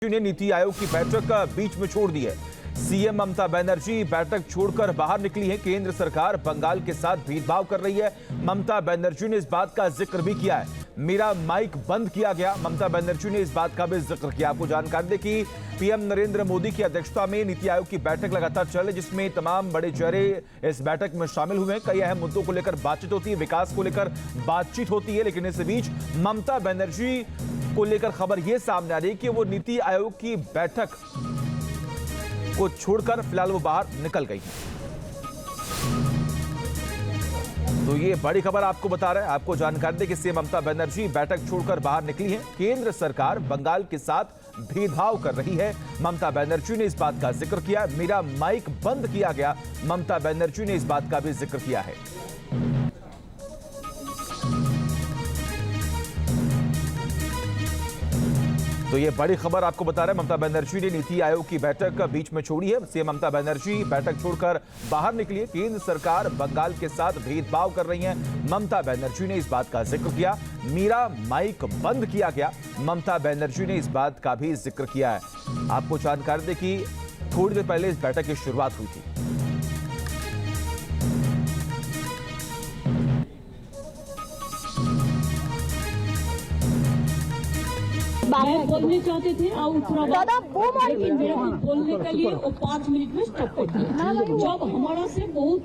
ने नीति आयोग की बैठक बीच में छोड़ दी है। सीएम ममता बनर्जी बैठक छोड़कर बाहर निकली है। केंद्र सरकार बंगाल के साथ भेदभाव कर रही है। ममता बनर्जी ने इस बात का जिक्र भी किया है। मेरा माइक बंद किया गया, ममता बनर्जी ने इस बात का भी जिक्र किया। आपको जानकारी दें कि पीएम नरेंद्र मोदी की अध्यक्षता में नीति आयोग की बैठक लगातार चल रही, जिसमें तमाम बड़े चेहरे इस बैठक में शामिल हुए हैं। कई अहम मुद्दों को लेकर बातचीत होती है, विकास को लेकर बातचीत होती है, लेकिन इस बीच ममता बनर्जी को लेकर खबर यह सामने आ रही है कि वो नीति आयोग की बैठक को छोड़कर फिलहाल वो बाहर निकल गई। तो ये बड़ी खबर आपको बता रहे हैं। आपको जानकारी दें कि सीएम ममता बनर्जी बैठक छोड़कर बाहर निकली है। केंद्र सरकार बंगाल के साथ भेदभाव कर रही है। ममता बनर्जी ने इस बात का जिक्र किया। मेरा माइक बंद किया गया, ममता बनर्जी ने इस बात का भी जिक्र किया है। तो ये बड़ी खबर आपको बता रहे हैं। ममता बनर्जी ने नीति आयोग की बैठक बीच में छोड़ी है। सीएम ममता बनर्जी बैठक छोड़कर बाहर निकली है। केंद्र सरकार बंगाल के साथ भेदभाव कर रही है। ममता बनर्जी ने इस बात का जिक्र किया। मेरा माइक बंद किया गया, ममता बनर्जी ने इस बात का भी जिक्र किया है। आपको जानकारी दें कि थोड़ी देर पहले इस बैठक की शुरुआत हुई थी। बोलने चाहते थे दादा वो लेकिन मेरे को बोलने के लिए वो 5 मिनट में स्टॉप कर दिया। जब हमारा से बहुत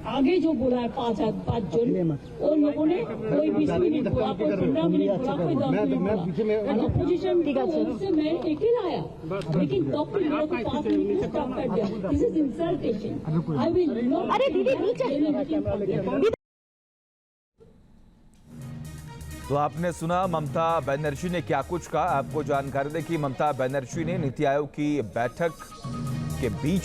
आगे जो बोला है 5 जन, उन लोगों ने कोई 20 मिनट बोला, कोई 15 मिनट बोला, कोई 10 मिनट बोला। अपोजिशन से मैं अकेला आया, लेकिन तब भी मेरे को 5 मिनट में स्टॉप कर दिया। This is इंसल्टेशन। I will not. अरे दीदी नीचे। तो आपने सुना ममता बनर्जी ने क्या कुछ कहा। आपको जानकारी दें कि ममता बनर्जी ने नीति आयोग की बैठक के बीच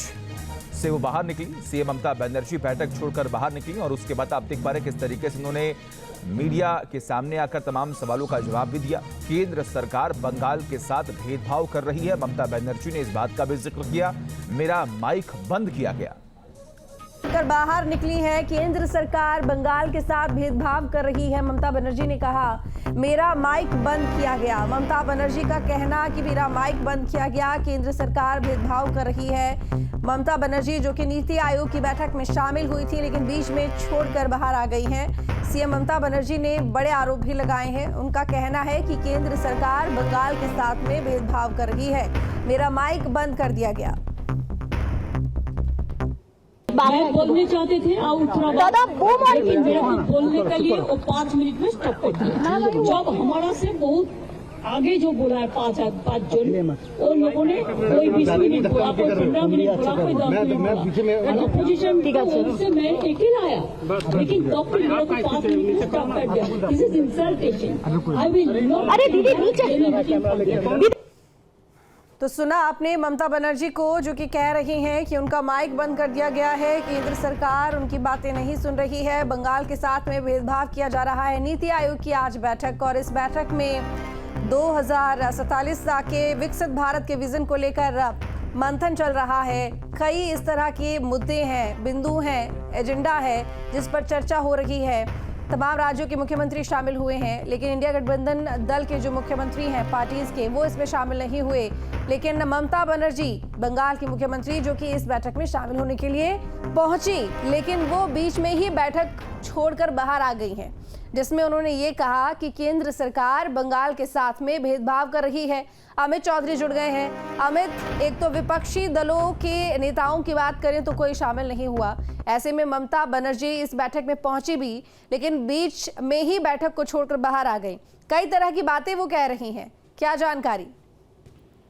से वो बाहर निकली। सीएम ममता बनर्जी बैठक छोड़कर बाहर निकली और उसके बाद आप देख पा रहे हैं किस तरीके से उन्होंने मीडिया के सामने आकर तमाम सवालों का जवाब भी दिया। केंद्र सरकार बंगाल के साथ भेदभाव कर रही है। ममता बनर्जी ने इस बात का भी जिक्र किया। मेरा माइक बंद किया गया। बाहर निकली है। केंद्र सरकार बंगाल के साथ भेदभाव कर रही है। ममता बनर्जी ने कहा मेरा माइक बंद किया गया। ममता बनर्जी का कहना कि मेरा माइक बंद किया गया। केंद्र सरकार भेदभाव कर रही है। ममता बनर्जी जो कि नीति आयोग की बैठक में शामिल हुई थी, लेकिन बीच में छोड़कर बाहर आ गई हैं। सीएम ममता बनर्जी ने बड़े आरोप भी लगाए हैं। उनका कहना है कि केंद्र सरकार बंगाल के साथ में भेदभाव कर रही है। मेरा माइक बंद कर दिया गया। बोलने चाहते थे दादा वो लेकिन मेरे को बोलने के लिए वो 5 मिनट में स्टॉप कर दिया। जब हमारा से बहुत आगे जो बोला है 5 जन, उन लोगों ने कोई 20 मिनट बोला, कोई 15 मिनट बोला, कोई 10 मिनट बोला। अपोजिशन से मैं अकेला आया, लेकिन तब भी मेरे को 5 मिनट में स्टॉप कर दिया। This is इंसल्टेशन। I will not. अरे दीदी नीचे। तो सुना आपने ममता बनर्जी को, जो कि कह रही हैं कि उनका माइक बंद कर दिया गया है। केंद्र सरकार उनकी बातें नहीं सुन रही है। बंगाल के साथ में भेदभाव किया जा रहा है। नीति आयोग की आज बैठक, और इस बैठक में 2047 के विकसित भारत के विजन को लेकर मंथन चल रहा है। कई इस तरह के मुद्दे हैं, बिंदु हैं, एजेंडा है जिस पर चर्चा हो रही है। तमाम राज्यों के मुख्यमंत्री शामिल हुए हैं, लेकिन इंडिया गठबंधन दल के जो मुख्यमंत्री हैं पार्टीज के, वो इसमें शामिल नहीं हुए। लेकिन ममता बनर्जी बंगाल की मुख्यमंत्री जो कि इस बैठक में शामिल होने के लिए पहुंची, लेकिन वो बीच में ही बैठक छोड़कर बाहर आ गई हैं, जिसमें उन्होंने ये कहा कि केंद्र सरकार बंगाल के साथ में भेदभाव कर रही है। अमित चौधरी जुड़ गए हैं। अमित, एक तो विपक्षी दलों के नेताओं की बात करें तो कोई शामिल नहीं हुआ। ऐसे में ममता बनर्जी इस बैठक में पहुंची भी, लेकिन बीच में ही बैठक को छोड़कर बाहर आ गई। कई तरह की बातें वो कह रही हैं, क्या जानकारी?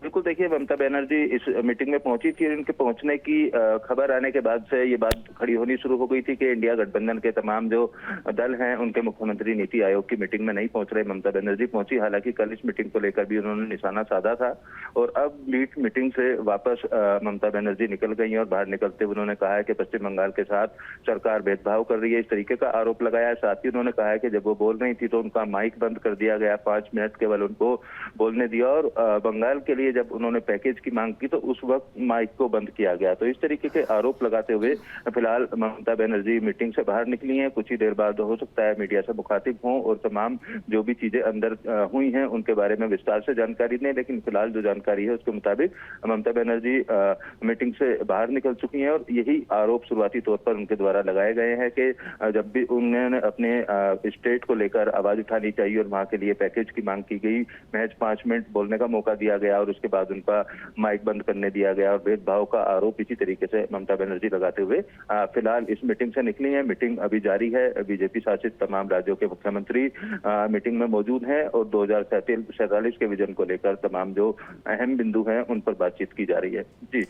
बिल्कुल, देखिए ममता बनर्जी इस मीटिंग में पहुंची थी। उनके पहुंचने की खबर आने के बाद से ये बात खड़ी होनी शुरू हो गई थी कि इंडिया गठबंधन के तमाम जो दल हैं उनके मुख्यमंत्री नीति आयोग की मीटिंग में नहीं पहुंच रहे। ममता बनर्जी पहुंची, हालांकि कल इस मीटिंग को लेकर भी उन्होंने निशाना साधा था। और अब मीटिंग से वापस ममता बनर्जी निकल गई और बाहर निकलते हुए उन्होंने कहा है कि पश्चिम बंगाल के साथ सरकार भेदभाव कर रही है, इस तरीके का आरोप लगाया है। साथ ही उन्होंने कहा है कि जब वो बोल रही थी तो उनका माइक बंद कर दिया गया, 5 मिनट केवल उनको बोलने दिया। और बंगाल के लिए जब उन्होंने पैकेज की मांग की तो उस वक्त माइक को बंद किया गया। तो इस तरीके के आरोप लगाते हुए फिलहाल ममता बनर्जी मीटिंग से बाहर निकली हैं। कुछ ही देर बाद हो सकता है मीडिया से मुखातिब हों और तमाम जो भी चीजें अंदर हुई हैं उनके बारे में विस्तार से जानकारी दें, लेकिन फिलहाल जो जानकारी है उसके मुताबिक ममता बनर्जी मीटिंग से बाहर निकल चुकी हैं और यही आरोप शुरुआती तौर पर उनके द्वारा लगाए गए हैं कि जब भी उन्होंने अपने स्टेट को लेकर आवाज उठानी चाहिए और वहां के लिए पैकेज की मांग की गई, महज 5 मिनट बोलने का मौका दिया गया और उसके बाद उनका माइक बंद करने दिया गया और भेदभाव का आरोप इसी तरीके से ममता बनर्जी लगाते हुए फिलहाल इस मीटिंग से निकली है। मीटिंग अभी जारी है। बीजेपी शासित तमाम राज्यों के मुख्यमंत्री मीटिंग में मौजूद हैं और 2047 के विजन को लेकर तमाम जो अहम बिंदु हैं उन पर बातचीत की जा रही है। जी।